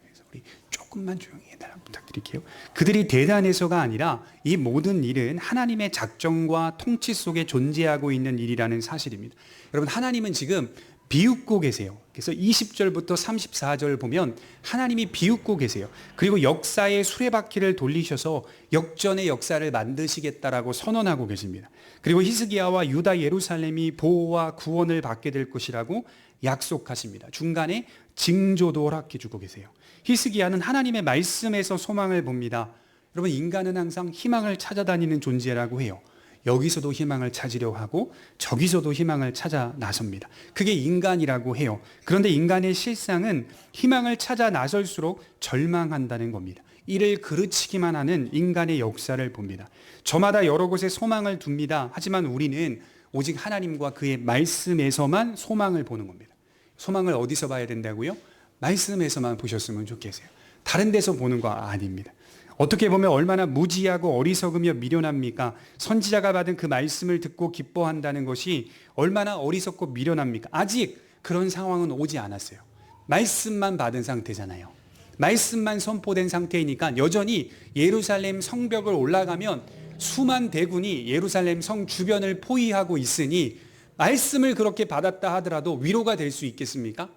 [SPEAKER 1] 그래서 우리 조금만 조용히 해달라 부탁드릴게요. 그들이 대단해서가 아니라 이 모든 일은 하나님의 작정과 통치 속에 존재하고 있는 일이라는 사실입니다. 여러분, 하나님은 지금 비웃고 계세요. 그래서 20절부터 34절 보면 하나님이 비웃고 계세요. 그리고 역사의 수레바퀴를 돌리셔서 역전의 역사를 만드시겠다라고 선언하고 계십니다. 그리고 히스기야와 유다 예루살렘이 보호와 구원을 받게 될 것이라고 약속하십니다. 중간에 징조도 허락해 주고 계세요. 히스기야는 하나님의 말씀에서 소망을 봅니다. 여러분, 인간은 항상 희망을 찾아다니는 존재라고 해요. 여기서도 희망을 찾으려 하고 저기서도 희망을 찾아 나섭니다. 그게 인간이라고 해요. 그런데 인간의 실상은 희망을 찾아 나설수록 절망한다는 겁니다. 이를 그르치기만 하는 인간의 역사를 봅니다. 저마다 여러 곳에 소망을 둡니다. 하지만 우리는 오직 하나님과 그의 말씀에서만 소망을 보는 겁니다. 소망을 어디서 봐야 된다고요? 말씀에서만 보셨으면 좋겠어요. 다른 데서 보는 거 아닙니다. 어떻게 보면 얼마나 무지하고 어리석으며 미련합니까? 선지자가 받은 그 말씀을 듣고 기뻐한다는 것이 얼마나 어리석고 미련합니까? 아직 그런 상황은 오지 않았어요. 말씀만 받은 상태잖아요. 말씀만 선포된 상태이니까 여전히 예루살렘 성벽을 올라가면 수만 대군이 예루살렘 성 주변을 포위하고 있으니 말씀을 그렇게 받았다 하더라도 위로가 될 수 있겠습니까?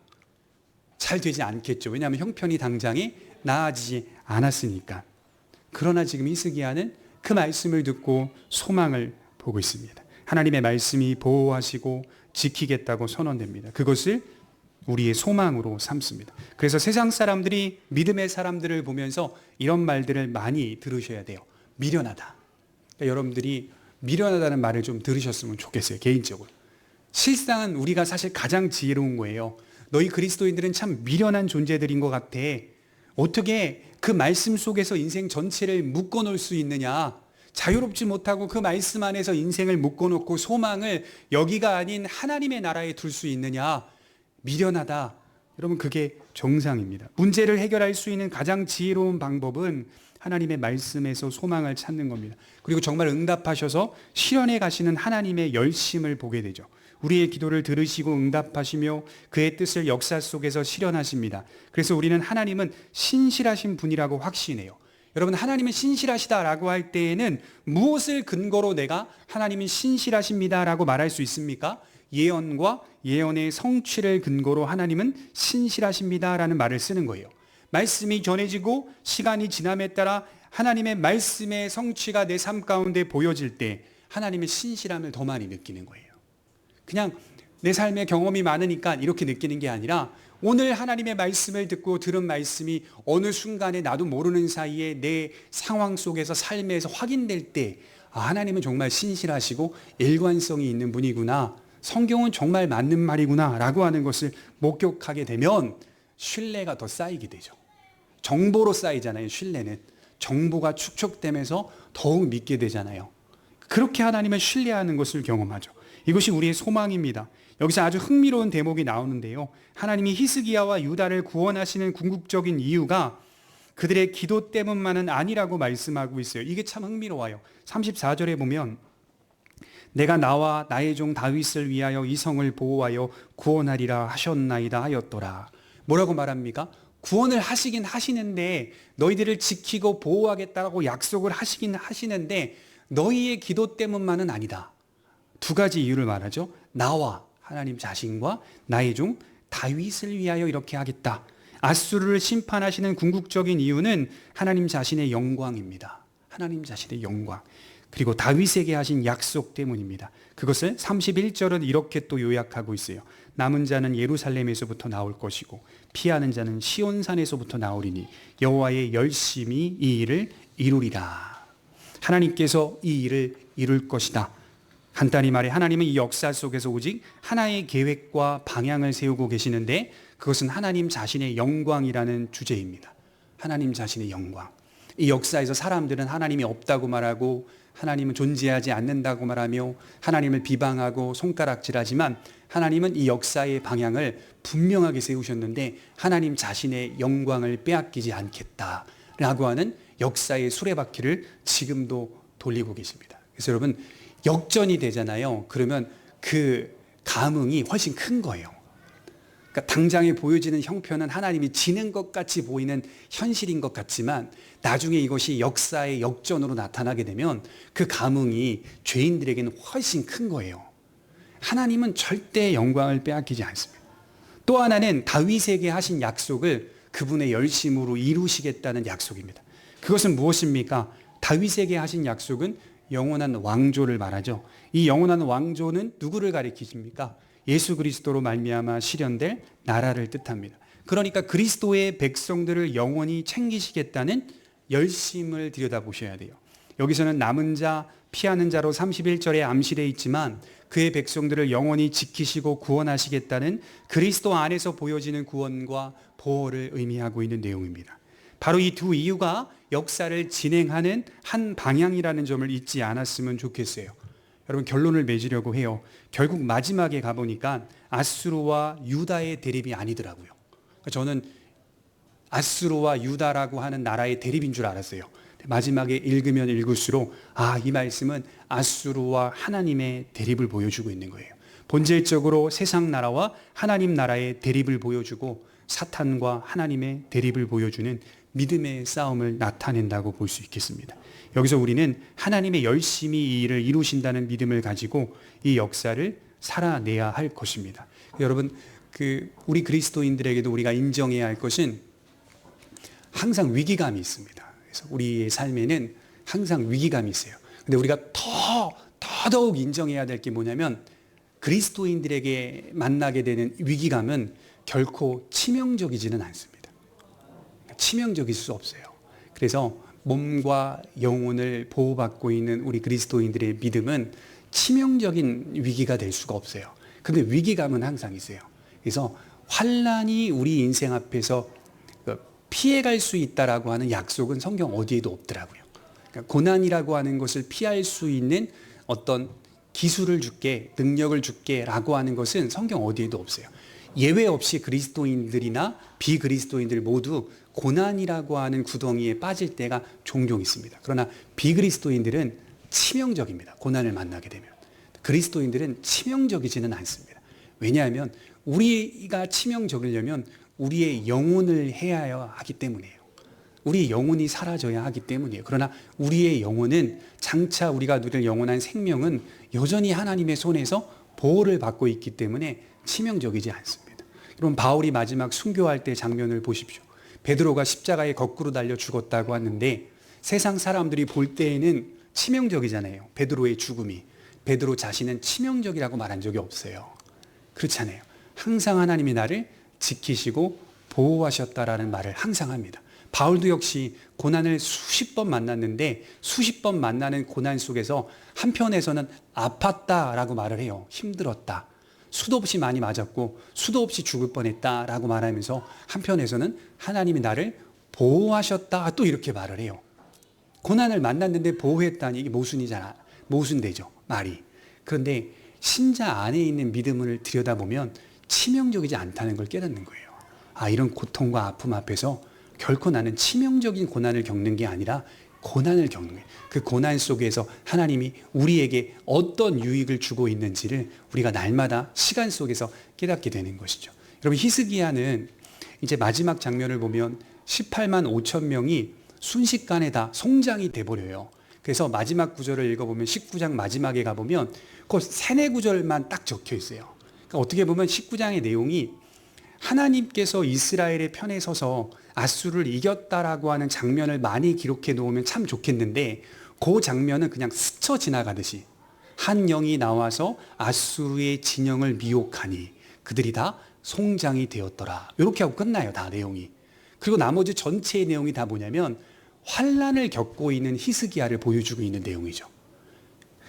[SPEAKER 1] 잘 되지 않겠죠. 왜냐하면 형편이 당장에 나아지지 않았으니까. 그러나 지금 히스기야는 그 말씀을 듣고 소망을 보고 있습니다. 하나님의 말씀이 보호하시고 지키겠다고 선언됩니다. 그것을 우리의 소망으로 삼습니다. 그래서 세상 사람들이 믿음의 사람들을 보면서 이런 말들을 많이 들으셔야 돼요. 미련하다. 그러니까 여러분들이 미련하다는 말을 좀 들으셨으면 좋겠어요. 개인적으로. 실상은 우리가 사실 가장 지혜로운 거예요. 너희 그리스도인들은 참 미련한 존재들인 것 같아. 어떻게 그 말씀 속에서 인생 전체를 묶어놓을 수 있느냐. 자유롭지 못하고 그 말씀 안에서 인생을 묶어놓고 소망을 여기가 아닌 하나님의 나라에 둘 수 있느냐. 미련하다. 여러분, 그게 정상입니다. 문제를 해결할 수 있는 가장 지혜로운 방법은 하나님의 말씀에서 소망을 찾는 겁니다. 그리고 정말 응답하셔서 실현해 가시는 하나님의 열심을 보게 되죠. 우리의 기도를 들으시고 응답하시며 그의 뜻을 역사 속에서 실현하십니다. 그래서 우리는 하나님은 신실하신 분이라고 확신해요. 여러분, 하나님은 신실하시다라고 할 때에는 무엇을 근거로 내가 하나님은 신실하십니다라고 말할 수 있습니까? 예언과 예언의 성취를 근거로 하나님은 신실하십니다라는 말을 쓰는 거예요. 말씀이 전해지고 시간이 지남에 따라 하나님의 말씀의 성취가 내 삶 가운데 보여질 때 하나님의 신실함을 더 많이 느끼는 거예요. 그냥 내 삶의 경험이 많으니까 이렇게 느끼는 게 아니라 오늘 하나님의 말씀을 듣고 들은 말씀이 어느 순간에 나도 모르는 사이에 내 상황 속에서 삶에서 확인될 때 하나님은 정말 신실하시고 일관성이 있는 분이구나. 성경은 정말 맞는 말이구나 라고 하는 것을 목격하게 되면 신뢰가 더 쌓이게 되죠. 정보로 쌓이잖아요. 신뢰는. 정보가 축적되면서 더욱 믿게 되잖아요. 그렇게 하나님을 신뢰하는 것을 경험하죠. 이것이 우리의 소망입니다. 여기서 아주 흥미로운 대목이 나오는데요. 하나님이 히스기야와 유다를 구원하시는 궁극적인 이유가 그들의 기도 때문만은 아니라고 말씀하고 있어요. 이게 참 흥미로워요. 34절에 보면 내가 나와 나의 종 다윗을 위하여 이 성을 보호하여 구원하리라 하셨나이다 하였더라. 뭐라고 말합니까? 구원을 하시긴 하시는데 너희들을 지키고 보호하겠다라고 약속을 하시긴 하시는데 너희의 기도 때문만은 아니다. 두 가지 이유를 말하죠. 나와 하나님 자신과 나의 종 다윗을 위하여 이렇게 하겠다. 아수르를 심판하시는 궁극적인 이유는 하나님 자신의 영광입니다. 하나님 자신의 영광. 그리고 다윗에게 하신 약속 때문입니다. 그것을 31절은 이렇게 또 요약하고 있어요. 남은 자는 예루살렘에서부터 나올 것이고 피하는 자는 시온산에서부터 나오리니 여호와의 열심히 이 일을 이루리라. 하나님께서 이 일을 이룰 것이다. 간단히 말해 하나님은 이 역사 속에서 오직 하나의 계획과 방향을 세우고 계시는데 그것은 하나님 자신의 영광이라는 주제입니다. 하나님 자신의 영광. 이 역사에서 사람들은 하나님이 없다고 말하고 하나님은 존재하지 않는다고 말하며 하나님을 비방하고 손가락질하지만 하나님은 이 역사의 방향을 분명하게 세우셨는데 하나님 자신의 영광을 빼앗기지 않겠다라고 하는 역사의 수레바퀴를 지금도 돌리고 계십니다. 그래서 여러분 역전이 되잖아요. 그러면 그 감흥이 훨씬 큰 거예요. 그러니까 당장에 보여지는 형편은 하나님이 지는 것 같이 보이는 현실인 것 같지만 나중에 이것이 역사의 역전으로 나타나게 되면 그 감흥이 죄인들에게는 훨씬 큰 거예요. 하나님은 절대 영광을 빼앗기지 않습니다. 또 하나는 다윗에게 하신 약속을 그분의 열심으로 이루시겠다는 약속입니다. 그것은 무엇입니까? 다윗에게 하신 약속은 영원한 왕조를 말하죠. 이 영원한 왕조는 누구를 가리키십니까? 예수 그리스도로 말미암아 실현될 나라를 뜻합니다. 그러니까 그리스도의 백성들을 영원히 챙기시겠다는 열심을 들여다보셔야 돼요. 여기서는 남은 자, 피하는 자로 31절에 암시되어 있지만 그의 백성들을 영원히 지키시고 구원하시겠다는 그리스도 안에서 보여지는 구원과 보호를 의미하고 있는 내용입니다. 바로 이 두 이유가 역사를 진행하는 한 방향이라는 점을 잊지 않았으면 좋겠어요. 여러분 결론을 맺으려고 해요. 결국 마지막에 가보니까 아수르와 유다의 대립이 아니더라고요. 저는 아수르와 유다라고 하는 나라의 대립인 줄 알았어요. 마지막에 읽으면 읽을수록 이 말씀은 아수르와 하나님의 대립을 보여주고 있는 거예요. 본질적으로 세상 나라와 하나님 나라의 대립을 보여주고 사탄과 하나님의 대립을 보여주는 믿음의 싸움을 나타낸다고 볼 수 있겠습니다. 여기서 우리는 하나님의 열심히 이 일을 이루신다는 믿음을 가지고 이 역사를 살아내야 할 것입니다. 여러분, 우리 그리스도인들에게도 우리가 인정해야 할 것은 항상 위기감이 있습니다. 그래서 우리의 삶에는 항상 위기감이 있어요. 근데 우리가 더더욱 인정해야 될 게 뭐냐면 그리스도인들에게 만나게 되는 위기감은 결코 치명적이지는 않습니다. 치명적일 수 없어요. 그래서 몸과 영혼을 보호받고 있는 우리 그리스도인들의 믿음은 치명적인 위기가 될 수가 없어요. 근데 위기감은 항상 있어요. 그래서 환난이 우리 인생 앞에서 피해갈 수 있다라고 하는 약속은 성경 어디에도 없더라고요. 그러니까 고난이라고 하는 것을 피할 수 있는 어떤 기술을 줄게, 능력을 줄게 라고 하는 것은 성경 어디에도 없어요. 예외 없이 그리스도인들이나 비그리스도인들 모두 고난이라고 하는 구덩이에 빠질 때가 종종 있습니다. 그러나 비그리스도인들은 치명적입니다. 고난을 만나게 되면. 그리스도인들은 치명적이지는 않습니다. 왜냐하면 우리가 치명적이려면 우리의 영혼을 해야 하기 때문이에요. 우리의 영혼이 사라져야 하기 때문이에요. 그러나 우리의 영혼은 장차 우리가 누릴 영원한 생명은 여전히 하나님의 손에서 보호를 받고 있기 때문에 치명적이지 않습니다. 여러분 바울이 마지막 순교할 때 장면을 보십시오. 베드로가 십자가에 거꾸로 달려 죽었다고 하는데 세상 사람들이 볼 때에는 치명적이잖아요. 베드로의 죽음이. 베드로 자신은 치명적이라고 말한 적이 없어요. 그렇잖아요. 항상 하나님이 나를 지키시고 보호하셨다라는 말을 항상 합니다. 바울도 역시 고난을 수십 번 만났는데 수십 번 만나는 고난 속에서 한편에서는 아팠다라고 말을 해요. 힘들었다. 수도 없이 많이 맞았고 수도 없이 죽을 뻔했다라고 말하면서 한편에서는 하나님이 나를 보호하셨다 또 이렇게 말을 해요. 고난을 만났는데 보호했다니 이게 모순되죠 말이. 그런데 신자 안에 있는 믿음을 들여다보면 치명적이지 않다는 걸 깨닫는 거예요. 아, 이런 고통과 아픔 앞에서 결코 나는 치명적인 고난을 겪는 게 아니라 고난을 겪는 거예요. 그 고난 속에서 하나님이 우리에게 어떤 유익을 주고 있는지를 우리가 날마다 시간 속에서 깨닫게 되는 것이죠. 여러분, 히스기야는 이제 마지막 장면을 보면 18만 5천 명이 순식간에 다 송장이 돼버려요. 그래서 마지막 구절을 읽어보면 19장 마지막에 가보면 그 세네 구절만 딱 적혀 있어요. 그러니까 어떻게 보면 19장의 내용이 하나님께서 이스라엘의 편에 서서 아수르를 이겼다라고 하는 장면을 많이 기록해 놓으면 참 좋겠는데, 그 장면은 그냥 스쳐 지나가듯이 한 영이 나와서 아수르의 진영을 미혹하니 그들이 다 송장이 되었더라, 이렇게 하고 끝나요, 다 내용이. 그리고 나머지 전체의 내용이 다 뭐냐면 환난을 겪고 있는 히스기야를 보여주고 있는 내용이죠.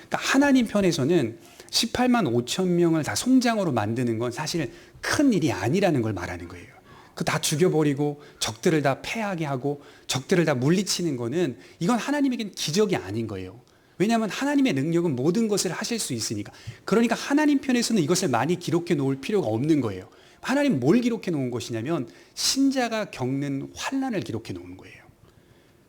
[SPEAKER 1] 그러니까 하나님 편에서는 18만 5천 명을 다 송장으로 만드는 건 사실 큰 일이 아니라는 걸 말하는 거예요. 그 다 죽여버리고 적들을 다 패하게 하고 적들을 다 물리치는 거는, 이건 하나님에겐 기적이 아닌 거예요. 왜냐하면 하나님의 능력은 모든 것을 하실 수 있으니까. 그러니까 하나님 편에서는 이것을 많이 기록해 놓을 필요가 없는 거예요. 하나님 뭘 기록해 놓은 것이냐면 신자가 겪는 환난을 기록해 놓은 거예요.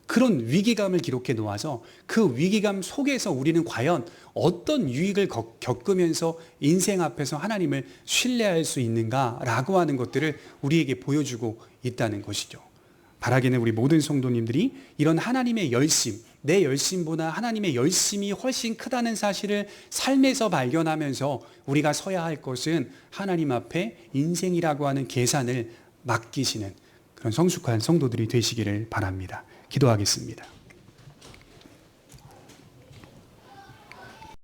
[SPEAKER 1] 그런 위기감을 기록해 놓아서 그 위기감 속에서 우리는 과연 어떤 유익을 겪으면서 인생 앞에서 하나님을 신뢰할 수 있는가라고 하는 것들을 우리에게 보여주고 있다는 것이죠. 바라기는 우리 모든 성도님들이 이런 하나님의 열심, 내 열심보다 하나님의 열심이 훨씬 크다는 사실을 삶에서 발견하면서 우리가 서야 할 것은 하나님 앞에 인생이라고 하는 계산을 맡기시는 그런 성숙한 성도들이 되시기를 바랍니다. 기도하겠습니다.